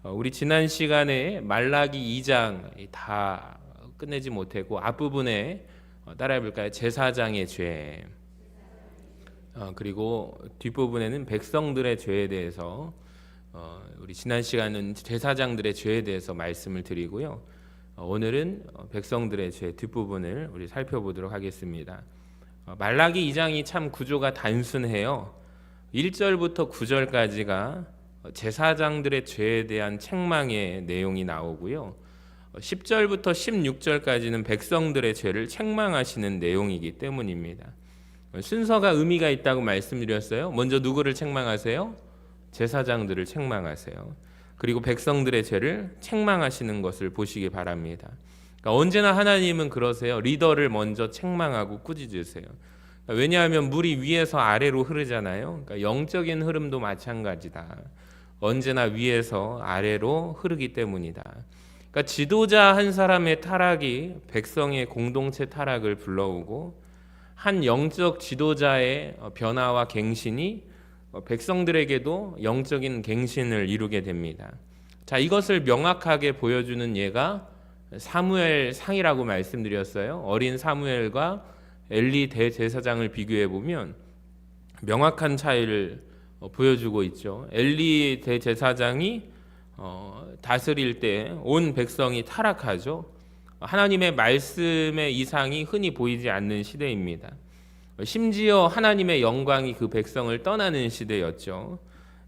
우리 지난 시간에 말라기 2장 다 끝내지 못했고 앞부분에 따라해 볼까요? 제사장의 죄. 그리고 뒷부분에는 백성들의 죄에 대해서 우리 지난 시간은 제사장들의 죄에 대해서 말씀을 드리고요. 오늘은 백성들의 죄 뒷부분을 우리 살펴보도록 하겠습니다. 말라기 2장이 참 구조가 단순해요. 1절부터 9절까지가 제사장들의 죄에 대한 책망의 내용이 나오고요. 10절부터 16절까지는 백성들의 죄를 책망하시는 내용이기 때문입니다. 순서가 의미가 있다고 말씀드렸어요. 먼저 누구를 책망하세요? 제사장들을 책망하세요. 그리고 백성들의 죄를 책망하시는 것을 보시기 바랍니다. 그러니까 언제나 하나님은 그러세요. 리더를 먼저 책망하고 꾸짖으세요. 왜냐하면 물이 위에서 아래로 흐르잖아요. 그러니까 영적인 흐름도 마찬가지다. 언제나 위에서 아래로 흐르기 때문이다. 그러니까 지도자 한 사람의 타락이 백성의 공동체 타락을 불러오고 한 영적 지도자의 변화와 갱신이 백성들에게도 영적인 갱신을 이루게 됩니다. 자, 이것을 명확하게 보여주는 예가 사무엘상이라고 말씀드렸어요. 어린 사무엘과 엘리 대제사장을 비교해 보면 명확한 차이를 보여주고 있죠. 엘리 대제사장이 다스릴 때 온 백성이 타락하죠. 하나님의 말씀의 이상이 흔히 보이지 않는 시대입니다. 심지어 하나님의 영광이 그 백성을 떠나는 시대였죠.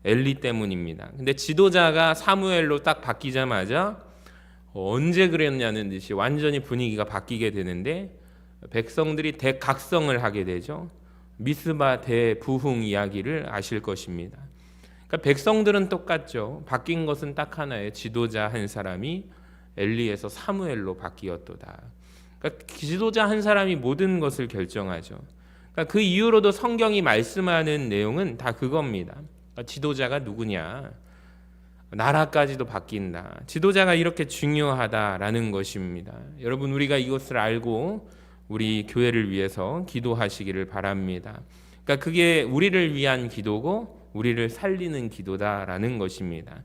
엘리 때문입니다. 근데 지도자가 사무엘로 딱 바뀌자마자 언제 그랬냐는 듯이 완전히 분위기가 바뀌게 되는데 백성들이 대각성을 하게 되죠. 미스바 대부흥 이야기를 아실 것입니다. 그러니까 백성들은 똑같죠. 바뀐 것은 딱 하나예요. 지도자 한 사람이 엘리에서 사무엘로 바뀌었도다. 그러니까 지도자 한 사람이 모든 것을 결정하죠. 그러니까 그 이후로도 성경이 말씀하는 내용은 다 그겁니다. 그러니까 지도자가 누구냐? 나라까지도 바뀐다. 지도자가 이렇게 중요하다라는 것입니다. 여러분, 우리가 이것을 알고 우리 교회를 위해서 기도하시기를 바랍니다. 그러니까 그게 우리를 위한 기도고 우리를 살리는 기도다라는 것입니다.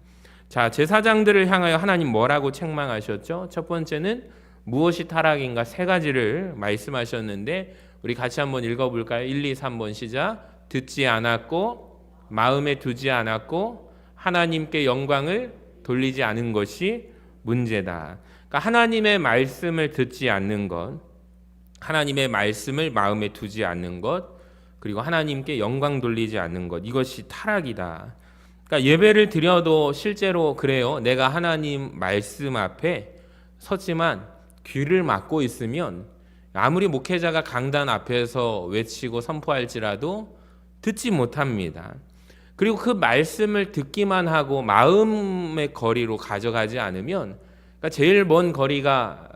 자, 제사장들을 향하여 하나님 뭐라고 책망하셨죠? 첫 번째는 무엇이 타락인가 세 가지를 말씀하셨는데 우리 같이 한번 읽어볼까요? 1, 2, 3번 시작. 듣지 않았고 마음에 두지 않았고 하나님께 영광을 돌리지 않은 것이 문제다. 그러니까 하나님의 말씀을 듣지 않는 것, 하나님의 말씀을 마음에 두지 않는 것, 그리고 하나님께 영광 돌리지 않는 것, 이것이 타락이다. 그러니까 예배를 드려도 실제로 그래요. 내가 하나님 말씀 앞에 섰지만 귀를 막고 있으면 아무리 목회자가 강단 앞에서 외치고 선포할지라도 듣지 못합니다. 그리고 그 말씀을 듣기만 하고 마음의 거리로 가져가지 않으면, 그러니까 제일 먼 거리가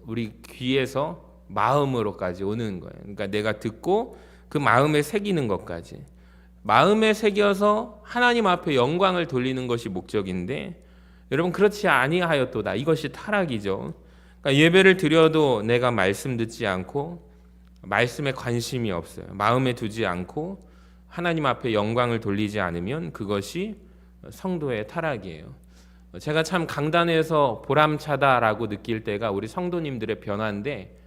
우리 귀에서 마음으로까지 오는 거예요. 그러니까 내가 듣고 그 마음에 새기는 것까지. 마음에 새겨서 하나님 앞에 영광을 돌리는 것이 목적인데 여러분, 그렇지 아니하였도다. 이것이 타락이죠. 그러니까 예배를 드려도 내가 말씀 듣지 않고 말씀에 관심이 없어요. 마음에 두지 않고 하나님 앞에 영광을 돌리지 않으면 그것이 성도의 타락이에요. 제가 참 강단에서 보람차다라고 느낄 때가 우리 성도님들의 변화인데,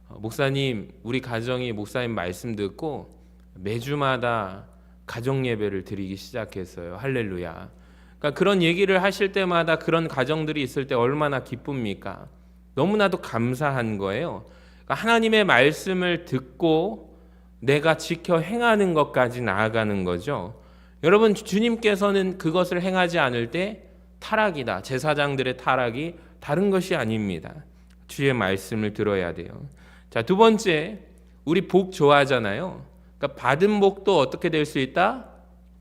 목사님, 우리 가정이 목사님 말씀 듣고 매주마다 가정 예배를 드리기 시작했어요. 할렐루야. 그러니까 그런 얘기를 하실 때마다 그런 가정들이 있을 때 얼마나 기쁩니까? 너무나도 감사한 거예요. 그러니까 하나님의 말씀을 듣고 내가 지켜 행하는 것까지 나아가는 거죠. 여러분, 주님께서는 그것을 행하지 않을 때 타락이다. 제사장들의 타락이 다른 것이 아닙니다. 주의 말씀을 들어야 돼요. 자, 두 번째, 우리 복 좋아하잖아요. 그러니까 받은 복도 어떻게 될 수 있다?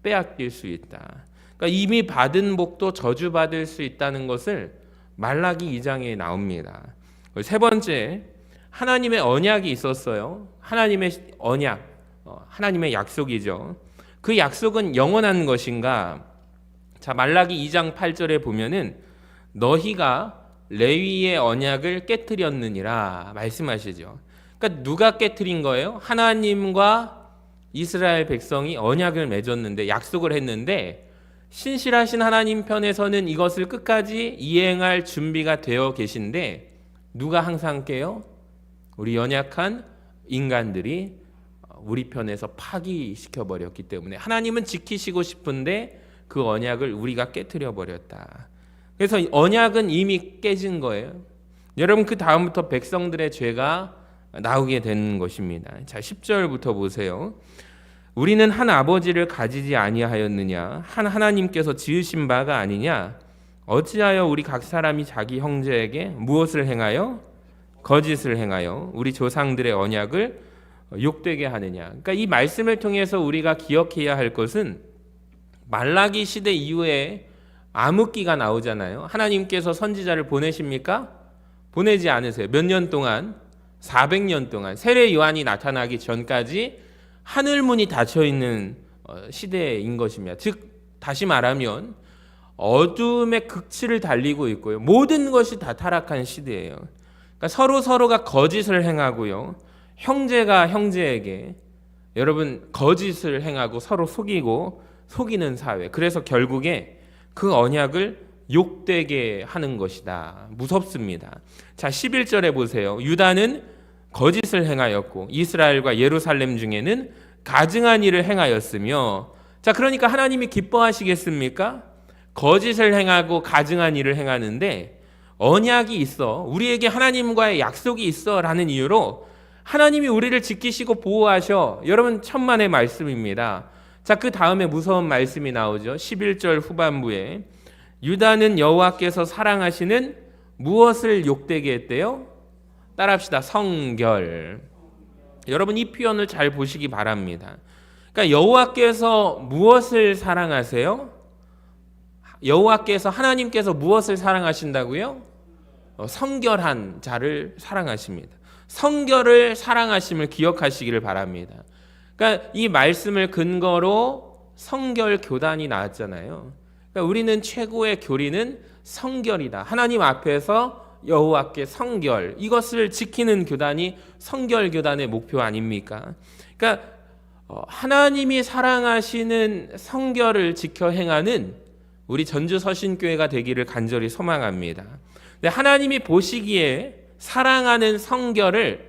빼앗길 수 있다. 그러니까 이미 받은 복도 저주받을 수 있다는 것을 말라기 2장에 나옵니다. 세 번째, 하나님의 언약이 있었어요. 하나님의 언약, 하나님의 약속이죠. 그 약속은 영원한 것인가? 자, 말라기 2장 8절에 보면은 너희가 레위의 언약을 깨뜨렸느니라 말씀하시죠. 그러니까 누가 깨뜨린 거예요? 하나님과 이스라엘 백성이 언약을 맺었는데, 약속을 했는데 신실하신 하나님 편에서는 이것을 끝까지 이행할 준비가 되어 계신데 누가 항상 깨요? 우리 연약한 인간들이 우리 편에서 파기시켜 버렸기 때문에 하나님은 지키시고 싶은데 그 언약을 우리가 깨트려 버렸다. 그래서 언약은 이미 깨진 거예요. 여러분, 그 다음부터 백성들의 죄가 나오게 되는 것입니다. 자, 10절부터 보세요. 우리는 한 아버지를 가지지 아니하였느냐? 한 하나님께서 지으신 바가 아니냐? 어찌하여 우리 각 사람이 자기 형제에게 무엇을 행하여? 거짓을 행하여 우리 조상들의 언약을 욕되게 하느냐? 그러니까 이 말씀을 통해서 우리가 기억해야 할 것은 말라기 시대 이후에 암흑기가 나오잖아요. 하나님께서 선지자를 보내십니까? 보내지 않으세요. 몇 년 동안? 400년 동안 세례 요한이 나타나기 전까지 하늘문이 닫혀 있는 시대인 것입니다. 즉 다시 말하면 어둠의 극치를 달리고 있고요. 모든 것이 다 타락한 시대예요. 그러니까 서로가 거짓을 행하고요. 형제가 형제에게 여러분 거짓을 행하고 서로 속이는 사회. 그래서 결국에 그 언약을 욕되게 하는 것이다. 무섭습니다. 자, 11절에 보세요. 유다는 거짓을 행하였고 이스라엘과 예루살렘 중에는 가증한 일을 행하였으며, 자, 그러니까 하나님이 기뻐하시겠습니까? 거짓을 행하고 가증한 일을 행하는데 언약이 있어, 우리에게 하나님과의 약속이 있어 라는 이유로 하나님이 우리를 지키시고 보호하셔. 여러분, 천만의 말씀입니다. 자, 그 다음에 무서운 말씀이 나오죠. 11절 후반부에 유다는 여호와께서 사랑하시는 무엇을 욕되게 했대요? 따라합시다. 성결. 여러분, 이 표현을 잘 보시기 바랍니다. 그러니까 여호와께서 무엇을 사랑하세요? 여호와께서, 하나님께서 무엇을 사랑하신다고요? 성결한 자를 사랑하십니다. 성결을 사랑하심을 기억하시기를 바랍니다. 그러니까 이 말씀을 근거로 성결 교단이 나왔잖아요. 그러니까 우리는 최고의 교리는 성결이다. 하나님 앞에서 여호와께 성결, 이것을 지키는 교단이 성결 교단의 목표 아닙니까? 그러니까 하나님이 사랑하시는 성결을 지켜 행하는 우리 전주 서신교회가 되기를 간절히 소망합니다. 근데 하나님이 보시기에 사랑하는 성결을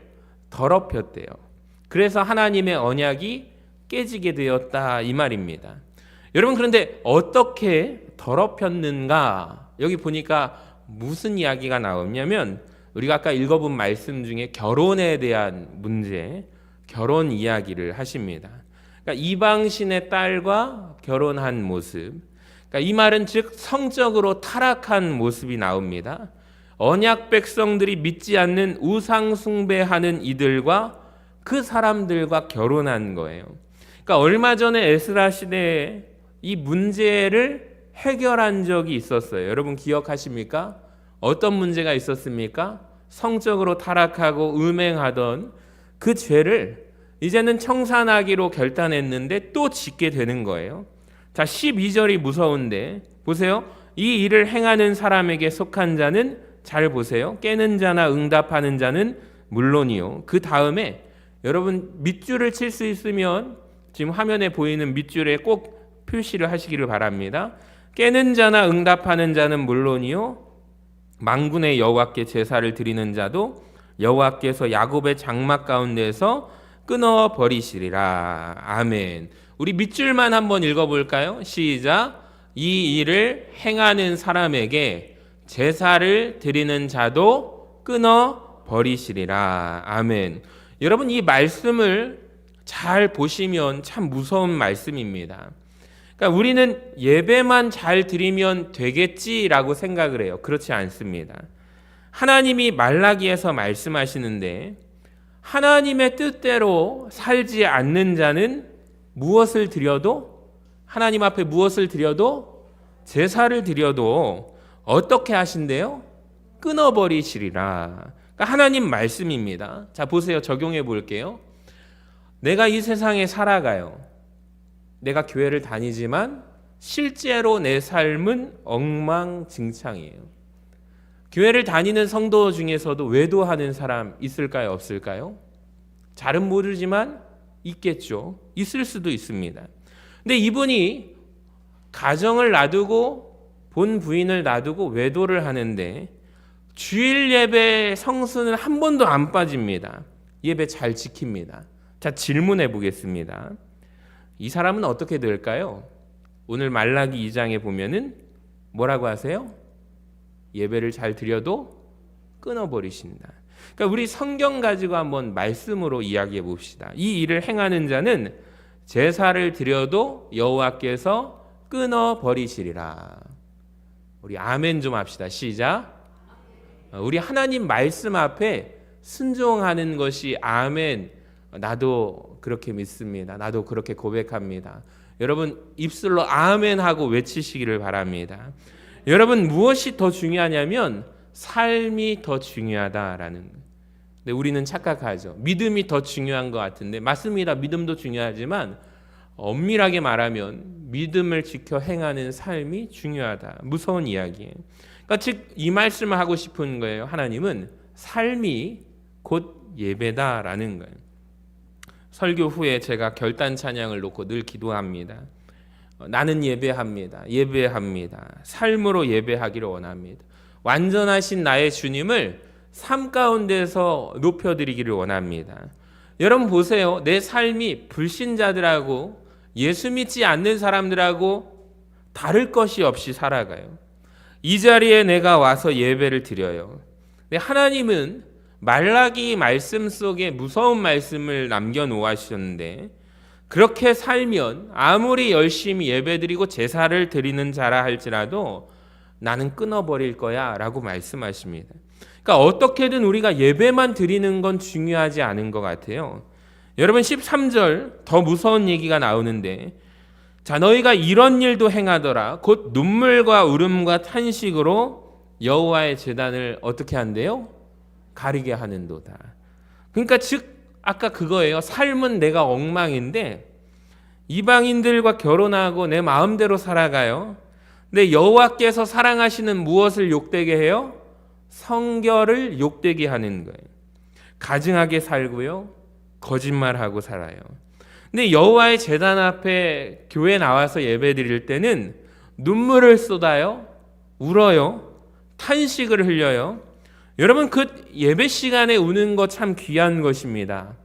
더럽혔대요. 그래서 하나님의 언약이 깨지게 되었다, 이 말입니다. 여러분, 그런데 어떻게 더럽혔는가? 여기 보니까 무슨 이야기가 나오냐면 우리가 아까 읽어본 말씀 중에 결혼에 대한 문제, 결혼 이야기를 하십니다. 그러니까 이방신의 딸과 결혼한 모습, 그러니까 이 말은 즉 성적으로 타락한 모습이 나옵니다. 언약 백성들이 믿지 않는 우상 숭배하는 이들과 그 사람들과 결혼한 거예요. 그러니까 얼마 전에 에스라 시대에 이 문제를 해결한 적이 있었어요. 여러분 기억하십니까? 어떤 문제가 있었습니까? 성적으로 타락하고 음행하던 그 죄를 이제는 청산하기로 결단했는데 또 짓게 되는 거예요. 자, 12절이 무서운데 보세요. 이 일을 행하는 사람에게 속한 자는, 잘 보세요, 깨는 자나 응답하는 자는 물론이요. 그 다음에 여러분 밑줄을 칠 수 있으면 지금 화면에 보이는 밑줄에 꼭 표시를 하시기를 바랍니다. 깨는 자나 응답하는 자는 물론이요, 만군의 여호와께 제사를 드리는 자도 여호와께서 야곱의 장막 가운데서 끊어 버리시리라. 아멘. 우리 밑줄만 한번 읽어볼까요? 시작. 이 일을 행하는 사람에게 제사를 드리는 자도 끊어 버리시리라. 아멘. 여러분, 이 말씀을 잘 보시면 참 무서운 말씀입니다. 그러니까 우리는 예배만 잘 드리면 되겠지라고 생각을 해요. 그렇지 않습니다. 하나님이 말라기에서 말씀하시는데 하나님의 뜻대로 살지 않는 자는 무엇을 드려도, 하나님 앞에 무엇을 드려도, 제사를 드려도 어떻게 하신대요? 끊어버리시리라. 그러니까 하나님 말씀입니다. 자, 보세요. 적용해 볼게요. 내가 이 세상에 살아가요. 내가 교회를 다니지만 실제로 내 삶은 엉망진창이에요. 교회를 다니는 성도 중에서도 외도하는 사람 있을까요? 없을까요? 잘은 모르지만 있겠죠. 있을 수도 있습니다. 근데 이분이 가정을 놔두고 본 부인을 놔두고 외도를 하는데 주일 예배 성수는 한 번도 안 빠집니다. 예배 잘 지킵니다. 자, 질문해 보겠습니다. 이 사람은 어떻게 될까요? 오늘 말라기 2장에 보면은 뭐라고 하세요? 예배를 잘 드려도 끊어버리신다. 그러니까 우리 성경 가지고 한번 말씀으로 이야기해 봅시다. 이 일을 행하는 자는 제사를 드려도 여호와께서 끊어버리시리라. 우리 아멘 좀 합시다. 시작. 우리 하나님 말씀 앞에 순종하는 것이 아멘. 나도 그렇게 믿습니다. 나도 그렇게 고백합니다. 여러분 입술로 아멘 하고 외치시기를 바랍니다. 여러분 무엇이 더 중요하냐면 삶이 더 중요하다라는 거예요. 근데 우리는 착각하죠. 믿음이 더 중요한 것 같은데 맞습니다. 믿음도 중요하지만 엄밀하게 말하면 믿음을 지켜 행하는 삶이 중요하다. 무서운 이야기예요. 그러니까 즉 이 말씀을 하고 싶은 거예요. 하나님은 삶이 곧 예배다라는 거예요. 설교 후에 제가 결단 찬양을 놓고 늘 기도합니다. 나는 예배합니다. 예배합니다. 삶으로 예배하기를 원합니다. 완전하신 나의 주님을 삶 가운데서 높여드리기를 원합니다. 여러분 보세요. 내 삶이 불신자들하고 예수 믿지 않는 사람들하고 다를 것이 없이 살아가요. 이 자리에 내가 와서 예배를 드려요. 근데 하나님은 말라기 말씀 속에 무서운 말씀을 남겨놓으셨는데 그렇게 살면 아무리 열심히 예배드리고 제사를 드리는 자라 할지라도 나는 끊어버릴 거야 라고 말씀하십니다. 그러니까 어떻게든 우리가 예배만 드리는 건 중요하지 않은 것 같아요. 여러분 13절 더 무서운 얘기가 나오는데 자 너희가 이런 일도 행하더라 곧 눈물과 울음과 탄식으로 여호와의 제단을 어떻게 한대요? 가리게 하는도다. 그러니까 즉 아까 그거예요. 삶은 내가 엉망인데 이방인들과 결혼하고 내 마음대로 살아가요. 근데 여호와께서 사랑하시는 무엇을 욕되게 해요? 성결을 욕되게 하는 거예요. 가증하게 살고요. 거짓말하고 살아요. 근데 여호와의 제단 앞에 교회 나와서 예배드릴 때는 눈물을 쏟아요. 울어요. 탄식을 흘려요. 여러분 그 예배 시간에 우는 거 참 귀한 것입니다.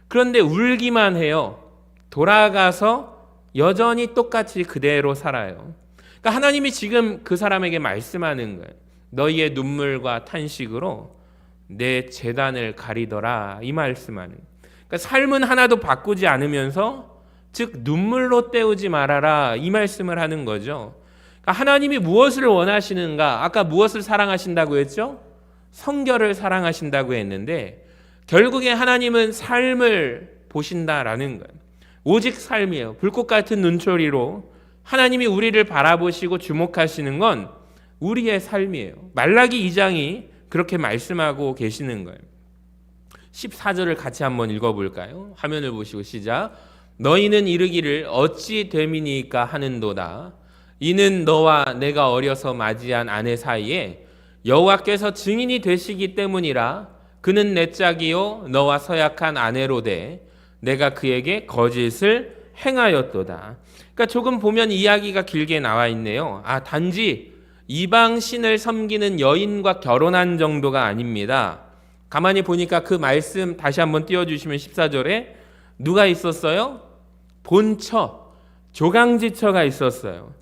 그런데 울기만 해요. 돌아가서 여전히 똑같이 그대로 살아요. 그러니까 하나님이 지금 그 사람에게 말씀하는 거예요. 너희의 눈물과 탄식으로 내 제단을 가리더라 이 말씀하는 거예요. 그러니까 삶은 하나도 바꾸지 않으면서 즉 눈물로 때우지 말아라 이 말씀을 하는 거죠. 그러니까 하나님이 무엇을 원하시는가? 아까 무엇을 사랑하신다고 했죠? 성결을 사랑하신다고 했는데 결국에 하나님은 삶을 보신다라는 거예요. 오직 삶이에요. 불꽃 같은 눈초리로 하나님이 우리를 바라보시고 주목하시는 건 우리의 삶이에요. 말라기 2장이 그렇게 말씀하고 계시는 거예요. 14절을 같이 한번 읽어볼까요? 화면을 보시고 시작. 너희는 이르기를 어찌 됨이니까 하는도다. 이는 너와 내가 어려서 맞이한 아내 사이에 여호와께서 증인이 되시기 때문이라. 그는 내 짝이요 너와 서약한 아내로되 내가 그에게 거짓을 행하였도다. 그러니까 조금 보면 이야기가 길게 나와 있네요. 단지 이방 신을 섬기는 여인과 결혼한 정도가 아닙니다. 가만히 보니까 그 말씀 다시 한번 띄워주시면 14절에 누가 있었어요? 본처, 조강지처가 있었어요.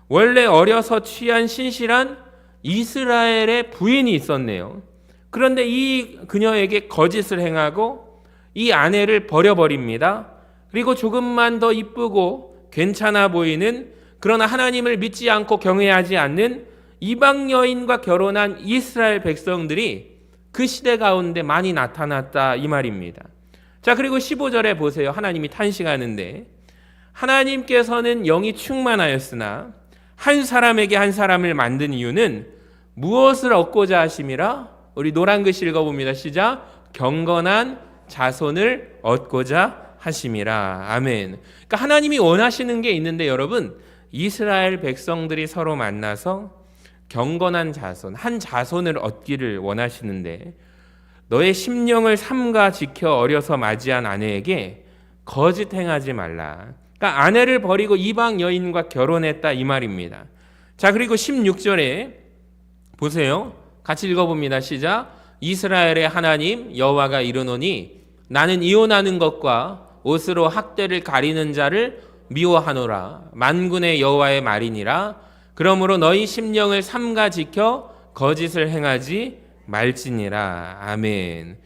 원래 어려서 취한 신실한 이스라엘의 부인이 있었네요. 그런데 이 그녀에게 거짓을 행하고 이 아내를 버려버립니다. 그리고 조금만 더 이쁘고 괜찮아 보이는 그러나 하나님을 믿지 않고 경외하지 않는 이방 여인과 결혼한 이스라엘 백성들이 그 시대 가운데 많이 나타났다 이 말입니다. 자, 그리고 15절에 보세요. 하나님이 탄식하는데 하나님께서는 영이 충만하였으나 한 사람에게 한 사람을 만든 이유는 무엇을 얻고자 하심이라? 우리 노란 글씨 읽어봅니다. 시작. 경건한 자손을 얻고자 하심이라. 아멘. 그러니까 하나님이 원하시는 게 있는데 여러분 이스라엘 백성들이 서로 만나서 경건한 자손, 한 자손을 얻기를 원하시는데 너의 심령을 삼가 지켜 어려서 맞이한 아내에게 거짓 행하지 말라. 그러니까 아내를 버리고 이방 여인과 결혼했다 이 말입니다. 자, 그리고 16절에 보세요. 같이 읽어봅니다. 시작. 이스라엘의 하나님 여호와가 이르노니 나는 이혼하는 것과 옷으로 학대를 가리는 자를 미워하노라. 만군의 여호와의 말이니라. 그러므로 너희 심령을 삼가 지켜 거짓을 행하지 말지니라. 아멘.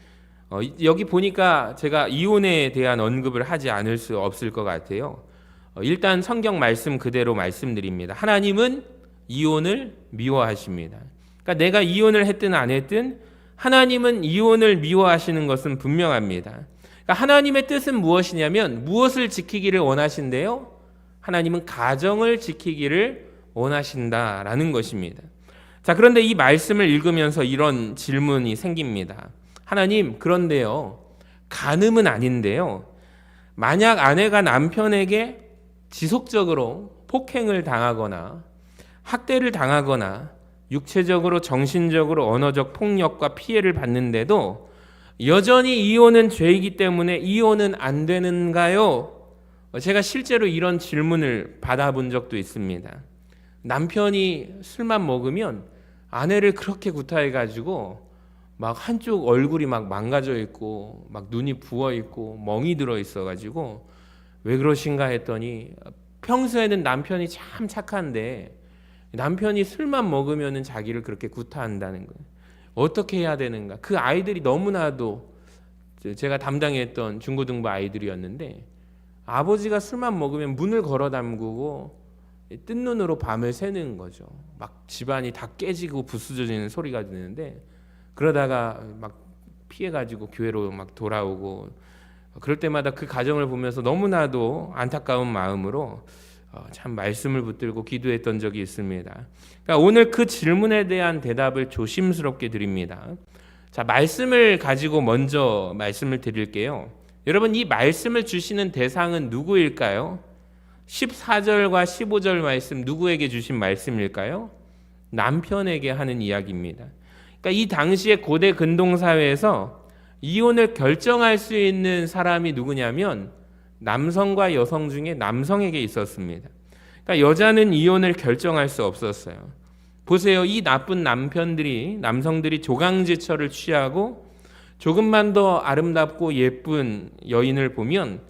여기 보니까 제가 이혼에 대한 언급을 하지 않을 수 없을 것 같아요. 일단 성경 말씀 그대로 말씀드립니다. 하나님은 이혼을 미워하십니다. 그러니까 내가 이혼을 했든 안 했든 하나님은 이혼을 미워하시는 것은 분명합니다. 그러니까 하나님의 뜻은 무엇이냐면 무엇을 지키기를 원하신대요? 하나님은 가정을 지키기를 원하신다라는 것입니다. 자, 그런데 이 말씀을 읽으면서 이런 질문이 생깁니다. 하나님, 그런데요, 간음은 아닌데요, 만약 아내가 남편에게 지속적으로 폭행을 당하거나 학대를 당하거나 육체적으로 정신적으로 언어적 폭력과 피해를 받는데도 여전히 이혼은 죄이기 때문에 이혼은 안 되는가요? 제가 실제로 이런 질문을 받아본 적도 있습니다. 남편이 술만 먹으면 아내를 그렇게 구타해가지고 막 한쪽 얼굴이 막 망가져 있고 막 눈이 부어 있고 멍이 들어 있어가지고 왜 그러신가 했더니 평소에는 남편이 참 착한데 남편이 술만 먹으면 자기를 그렇게 구타한다는 거예요. 어떻게 해야 되는가? 그 아이들이 너무나도 제가 담당했던 중고등부 아이들이었는데 아버지가 술만 먹으면 문을 걸어 잠그고 뜬 눈으로 밤을 새는 거죠. 막 집안이 다 깨지고 부스러지는 소리가 드는데 그러다가 막 피해가지고 교회로 막 돌아오고 그럴 때마다 그 가정을 보면서 너무나도 안타까운 마음으로 참 말씀을 붙들고 기도했던 적이 있습니다. 그러니까 오늘 그 질문에 대한 대답을 조심스럽게 드립니다. 자, 말씀을 가지고 먼저 말씀을 드릴게요. 여러분, 이 말씀을 주시는 대상은 누구일까요? 14절과 15절 말씀 누구에게 주신 말씀일까요? 남편에게 하는 이야기입니다. 그러니까 이 당시에 고대 근동사회에서 이혼을 결정할 수 있는 사람이 누구냐면 남성과 여성 중에 남성에게 있었습니다. 그러니까 여자는 이혼을 결정할 수 없었어요. 보세요. 이 나쁜 남성들이 조강지처를 취하고 조금만 더 아름답고 예쁜 여인을 보면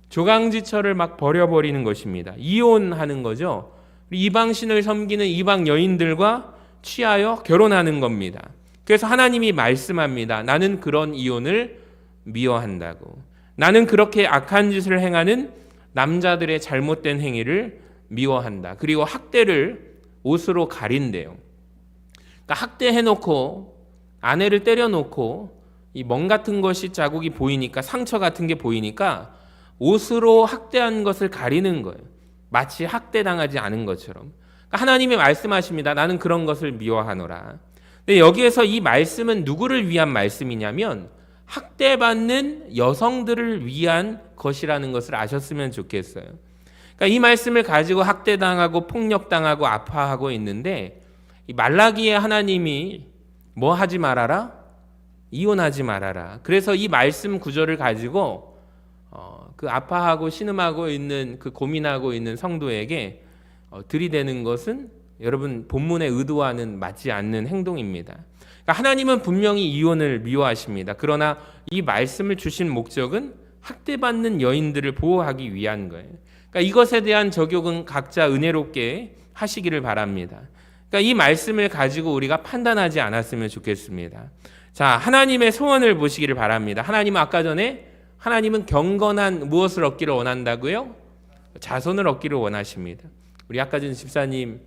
조강지처를 막 버려버리는 것입니다. 이혼하는 거죠. 이방신을 섬기는 이방 여인들과 취하여 결혼하는 겁니다. 그래서 하나님이 말씀합니다. 나는 그런 이혼을 미워한다고. 나는 그렇게 악한 짓을 행하는 남자들의 잘못된 행위를 미워한다. 그리고 학대를 옷으로 가린대요. 그러니까 학대해놓고 아내를 때려놓고 이 멍 같은 것이 자국이 보이니까 상처 같은 게 보이니까 옷으로 학대한 것을 가리는 거예요. 마치 학대당하지 않은 것처럼. 그러니까 하나님이 말씀하십니다. 나는 그런 것을 미워하노라. 근데 여기에서 이 말씀은 누구를 위한 말씀이냐면 학대받는 여성들을 위한 것이라는 것을 아셨으면 좋겠어요. 그러니까 이 말씀을 가지고 학대당하고 폭력당하고 아파하고 있는데 이 말라기에 하나님이 뭐 하지 말아라? 이혼하지 말아라. 그래서 이 말씀 구절을 가지고 그 아파하고 신음하고 있는 그 고민하고 있는 성도에게 들이대는 것은 여러분 본문의 의도와는 맞지 않는 행동입니다. 그러니까 하나님은 분명히 이혼을 미워하십니다. 그러나 이 말씀을 주신 목적은 학대받는 여인들을 보호하기 위한 거예요. 그러니까 이것에 대한 적용은 각자 은혜롭게 하시기를 바랍니다. 그러니까 이 말씀을 가지고 우리가 판단하지 않았으면 좋겠습니다. 자, 하나님의 소원을 보시기를 바랍니다. 하나님은 아까 전에 하나님은 경건한 무엇을 얻기를 원한다고요? 자손을 얻기를 원하십니다. 우리 아까 전 집사님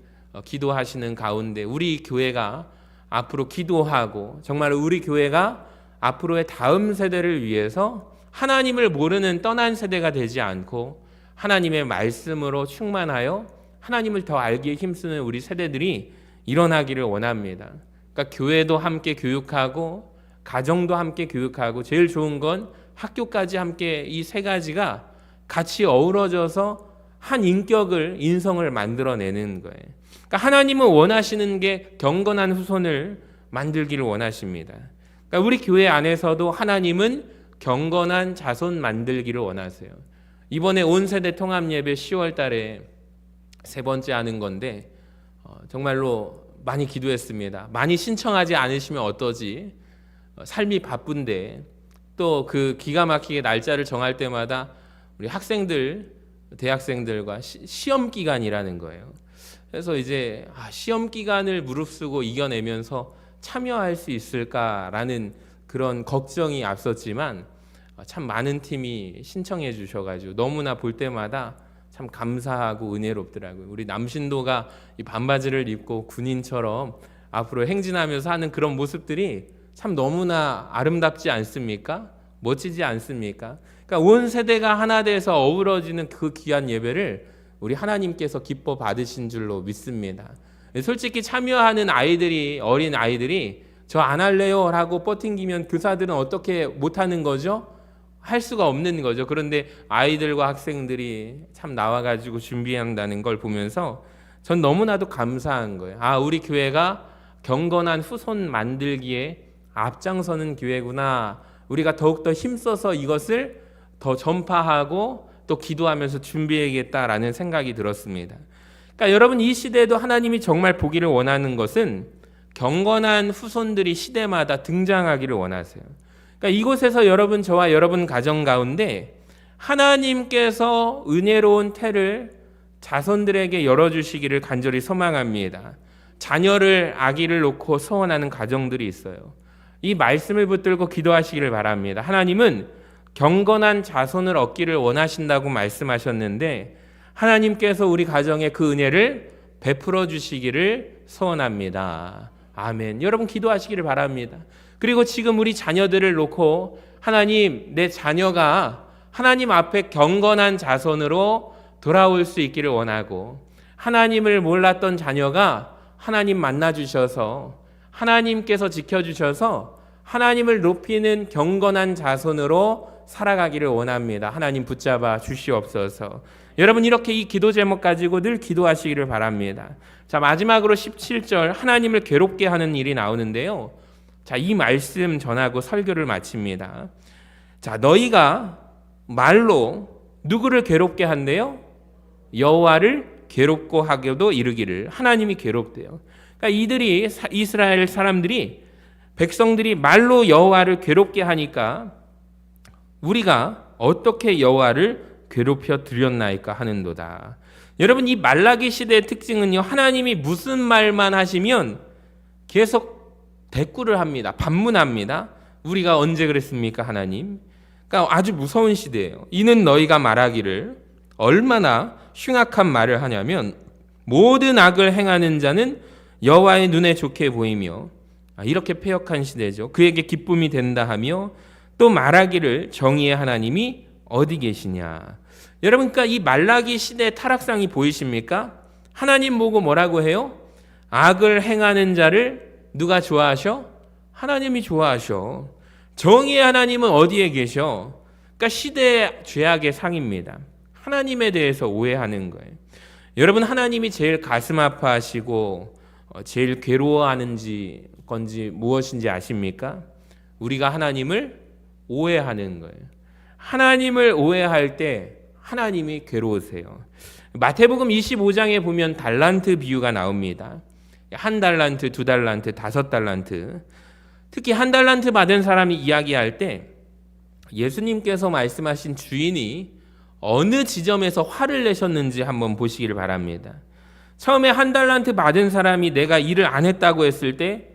기도하시는 가운데 우리 교회가 앞으로 기도하고 정말 우리 교회가 앞으로의 다음 세대를 위해서 하나님을 모르는 떠난 세대가 되지 않고 하나님의 말씀으로 충만하여 하나님을 더 알기에 힘쓰는 우리 세대들이 일어나기를 원합니다. 그러니까 교회도 함께 교육하고 가정도 함께 교육하고 제일 좋은 건 학교까지 함께 이 세 가지가 같이 어우러져서 한 인성을 만들어내는 거예요. 그러니까 하나님은 원하시는 게 경건한 후손을 만들기를 원하십니다. 그러니까 우리 교회 안에서도 하나님은 경건한 자손 만들기를 원하세요. 이번에 온 세대 통합 예배 10월 달에 세 번째 하는 건데 정말로 많이 기도했습니다. 많이 신청하지 않으시면 어떠지? 삶이 바쁜데 또 그 기가 막히게 날짜를 정할 때마다 우리 학생들, 대학생들과 시험 기간이라는 거예요. 그래서 이제 시험 기간을 무릅쓰고 이겨내면서 참여할 수 있을까라는 그런 걱정이 앞섰지만 참 많은 팀이 신청해 주셔가지고 너무나 볼 때마다 참 감사하고 은혜롭더라고요. 우리 남신도가 이 반바지를 입고 군인처럼 앞으로 행진하면서 하는 그런 모습들이 참 너무나 아름답지 않습니까? 멋지지 않습니까? 그러니까 온 세대가 하나 돼서 어우러지는 그 귀한 예배를 우리 하나님께서 기뻐 받으신 줄로 믿습니다. 솔직히 참여하는 아이들이, 어린 아이들이 저 안 할래요 라고 버팅기면 교사들은 어떻게 못하는 거죠? 할 수가 없는 거죠. 그런데 아이들과 학생들이 참 나와가지고 준비한다는 걸 보면서 전 너무나도 감사한 거예요. 우리 교회가 경건한 후손 만들기에 앞장서는 교회구나. 우리가 더욱더 힘써서 이것을 더 전파하고 또 기도하면서 준비해야겠다라는 생각이 들었습니다. 그러니까 여러분, 이 시대에도 하나님이 정말 보기를 원하는 것은 경건한 후손들이 시대마다 등장하기를 원하세요. 그러니까 이곳에서 여러분, 저와 여러분 가정 가운데 하나님께서 은혜로운 태를 자손들에게 열어주시기를 간절히 소망합니다. 자녀를, 아기를 놓고 소원하는 가정들이 있어요. 이 말씀을 붙들고 기도하시기를 바랍니다. 하나님은 경건한 자손을 얻기를 원하신다고 말씀하셨는데 하나님께서 우리 가정에 그 은혜를 베풀어 주시기를 소원합니다. 아멘. 여러분 기도하시기를 바랍니다. 그리고 지금 우리 자녀들을 놓고 하나님, 내 자녀가 하나님 앞에 경건한 자손으로 돌아올 수 있기를 원하고 하나님을 몰랐던 자녀가 하나님 만나주셔서 하나님께서 지켜주셔서 하나님을 높이는 경건한 자손으로 살아가기를 원합니다. 하나님 붙잡아 주시옵소서. 여러분 이렇게 이 기도 제목 가지고 늘 기도하시기를 바랍니다. 자, 마지막으로 17절 하나님을 괴롭게 하는 일이 나오는데요. 자, 이 말씀 전하고 설교를 마칩니다. 자, 너희가 말로 누구를 괴롭게 한대요? 여호와를 괴롭고 하게도 이르기를. 하나님이 괴롭대요. 그러니까 이들이, 이스라엘 사람들이, 백성들이 말로 여호와를 괴롭게 하니까 우리가 어떻게 여호와를 괴롭혀 드렸나이까 하는도다. 여러분 이 말라기 시대의 특징은요, 하나님이 무슨 말만 하시면 계속 대꾸를 합니다. 반문합니다. 우리가 언제 그랬습니까, 하나님? 그러니까 아주 무서운 시대예요. 이는 너희가 말하기를, 얼마나 흉악한 말을 하냐면 모든 악을 행하는 자는 여호와의 눈에 좋게 보이며, 이렇게 패역한 시대죠. 그에게 기쁨이 된다 하며 또 말하기를 정의의 하나님이 어디 계시냐. 여러분, 그러니까 이 말라기 시대의 타락상이 보이십니까? 하나님 보고 뭐라고 해요? 악을 행하는 자를 누가 좋아하셔? 하나님이 좋아하셔. 정의의 하나님은 어디에 계셔? 그러니까 시대의 죄악의 상입니다. 하나님에 대해서 오해하는 거예요. 여러분, 하나님이 제일 가슴 아파하시고 제일 괴로워하는지 건지 무엇인지 아십니까? 우리가 하나님을 오해하는 거예요. 하나님을 오해할 때 하나님이 괴로우세요. 마태복음 25장에 보면 달란트 비유가 나옵니다. 1달란트, 2달란트, 5달란트. 특히 1달란트 받은 사람이 이야기할 때 예수님께서 말씀하신 주인이 어느 지점에서 화를 내셨는지 한번 보시기를 바랍니다. 처음에 1달란트 받은 사람이 내가 일을 안 했다고 했을 때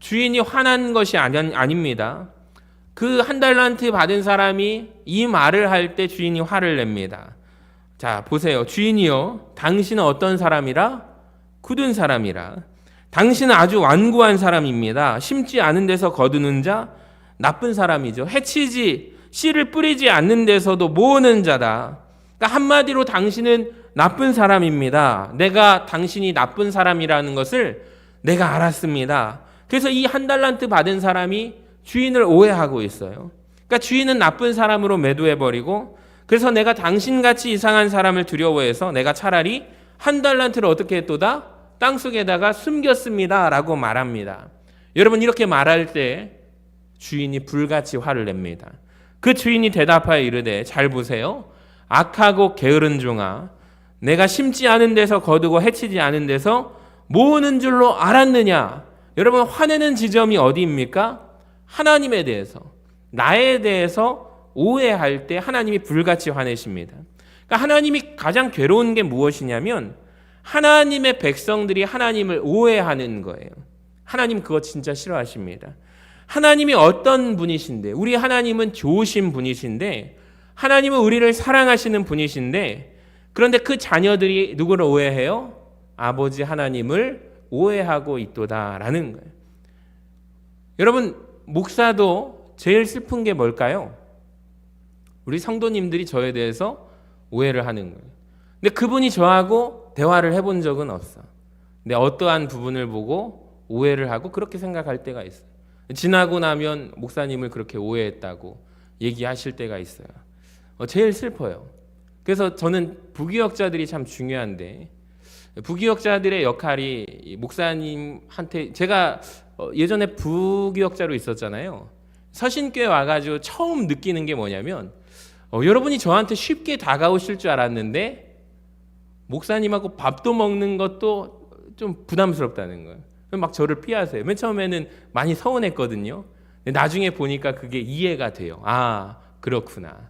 주인이 화난 것이 아닙니다. 그 1달란트 받은 사람이 이 말을 할 때 주인이 화를 냅니다. 자, 보세요. 주인이요, 당신은 어떤 사람이라? 굳은 사람이라. 당신은 아주 완고한 사람입니다. 심지 않은 데서 거두는 자, 나쁜 사람이죠. 해치지, 씨를 뿌리지 않는 데서도 모으는 자다. 그러니까 한마디로 당신은 나쁜 사람입니다. 내가 당신이 나쁜 사람이라는 것을 내가 알았습니다. 그래서 이 1달란트 받은 사람이 주인을 오해하고 있어요. 그러니까 주인은 나쁜 사람으로 매도해버리고, 그래서 내가 당신같이 이상한 사람을 두려워해서 내가 차라리 1달란트를 어떻게 했도다? 땅속에다가 숨겼습니다 라고 말합니다. 여러분, 이렇게 말할 때 주인이 불같이 화를 냅니다. 그 주인이 대답하여 이르되, 잘 보세요. 악하고 게으른 종아, 내가 심지 않은 데서 거두고 해치지 않은 데서 모으는 줄로 알았느냐? 여러분, 화내는 지점이 어디입니까? 하나님에 대해서, 나에 대해서 오해할 때 하나님이 불같이 화내십니다. 그러니까 하나님이 가장 괴로운 게 무엇이냐면 하나님의 백성들이 하나님을 오해하는 거예요. 하나님 그거 진짜 싫어하십니다. 하나님이 어떤 분이신데, 우리 하나님은 좋으신 분이신데, 하나님은 우리를 사랑하시는 분이신데, 그런데 그 자녀들이 누구를 오해해요? 아버지 하나님을 오해하고 있도다라는 거예요. 여러분, 목사도 제일 슬픈 게 뭘까요? 우리 성도님들이 저에 대해서 오해를 하는 거예요. 근데 그분이 저하고 대화를 해본 적은 없어. 근데 어떠한 부분을 보고 오해를 하고 그렇게 생각할 때가 있어요. 지나고 나면 목사님을 그렇게 오해했다고 얘기하실 때가 있어요. 제일 슬퍼요. 그래서 저는 부교역자들이 참 중요한데, 부교역자들의 역할이 목사님한테, 제가 예전에 부교역자로 있었잖아요. 서신교회 와가지고 처음 느끼는 게 뭐냐면, 여러분이 저한테 쉽게 다가오실 줄 알았는데 목사님하고 밥도 먹는 것도 좀 부담스럽다는 거예요. 막 저를 피하세요. 맨 처음에는 많이 서운했거든요. 나중에 보니까 그게 이해가 돼요. 아, 그렇구나.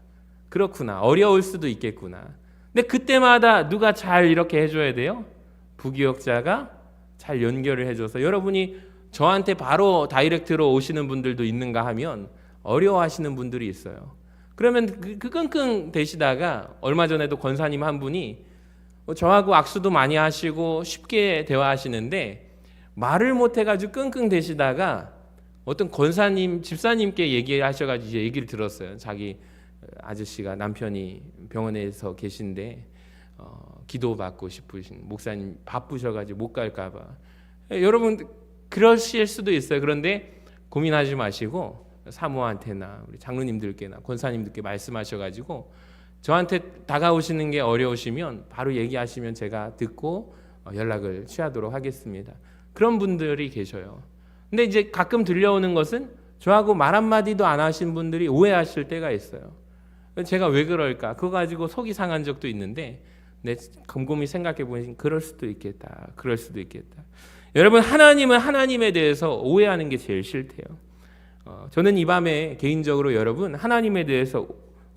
어려울 수도 있겠구나. 근데 그때마다 누가 잘 이렇게 해줘야 돼요? 부교역자가 잘 연결을 해줘서, 여러분이 저한테 바로 다이렉트로 오시는 분들도 있는가 하면 어려워하시는 분들이 있어요. 그러면 그 끙끙 대시다가, 얼마 전에도 권사님 한 분이 저하고 악수도 많이 하시고 쉽게 대화하시는데 말을 못해가지고 끙끙 대시다가 어떤 권사님, 집사님께 얘기하셔가지고 이제 얘기를 들었어요. 자기 아저씨가, 남편이 병원에서 계신데 기도받고 싶으신, 목사님 바쁘셔가지고 못 갈까봐. 여러분 그러실 수도 있어요. 그런데 고민하지 마시고 사모한테나 우리 장로님들께나 권사님들께 말씀하셔가지고, 저한테 다가오시는 게 어려우시면 바로 얘기하시면 제가 듣고 연락을 취하도록 하겠습니다. 그런 분들이 계셔요. 근데 이제 가끔 들려오는 것은 저하고 말 한마디도 안 하신 분들이 오해하실 때가 있어요. 제가 왜 그럴까? 그거 가지고 속이 상한 적도 있는데, 곰곰이 생각해 보니 그럴 수도 있겠다. 여러분, 하나님은 하나님에 대해서 오해하는 게 제일 싫대요. 저는 이 밤에 개인적으로 여러분, 하나님에 대해서,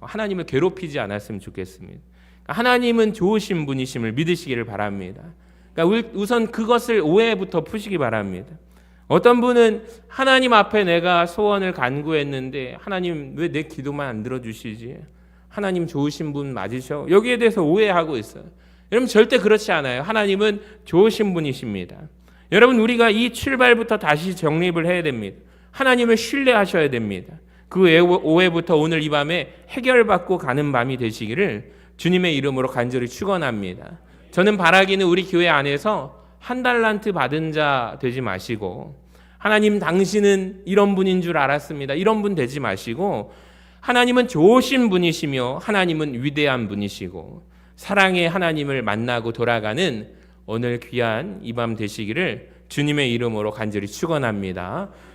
하나님을 괴롭히지 않았으면 좋겠습니다. 하나님은 좋으신 분이심을 믿으시기를 바랍니다. 그러니까 우선 그것을 오해부터 푸시기 바랍니다. 어떤 분은 하나님 앞에 내가 소원을 간구했는데 하나님 왜 내 기도만 안 들어주시지? 하나님 좋으신 분 맞으셔? 여기에 대해서 오해하고 있어요. 여러분, 절대 그렇지 않아요. 하나님은 좋으신 분이십니다. 여러분, 우리가 이 출발부터 다시 정립을 해야 됩니다. 하나님을 신뢰하셔야 됩니다. 그 오해부터 오늘 이 밤에 해결받고 가는 밤이 되시기를 주님의 이름으로 간절히 축원합니다. 저는 바라기는 우리 교회 안에서 한 달란트 받은 자 되지 마시고, 하나님 당신은 이런 분인 줄 알았습니다, 이런 분 되지 마시고, 하나님은 좋으신 분이시며 하나님은 위대한 분이시고 사랑의 하나님을 만나고 돌아가는 오늘 귀한 이 밤 되시기를 주님의 이름으로 간절히 축원합니다.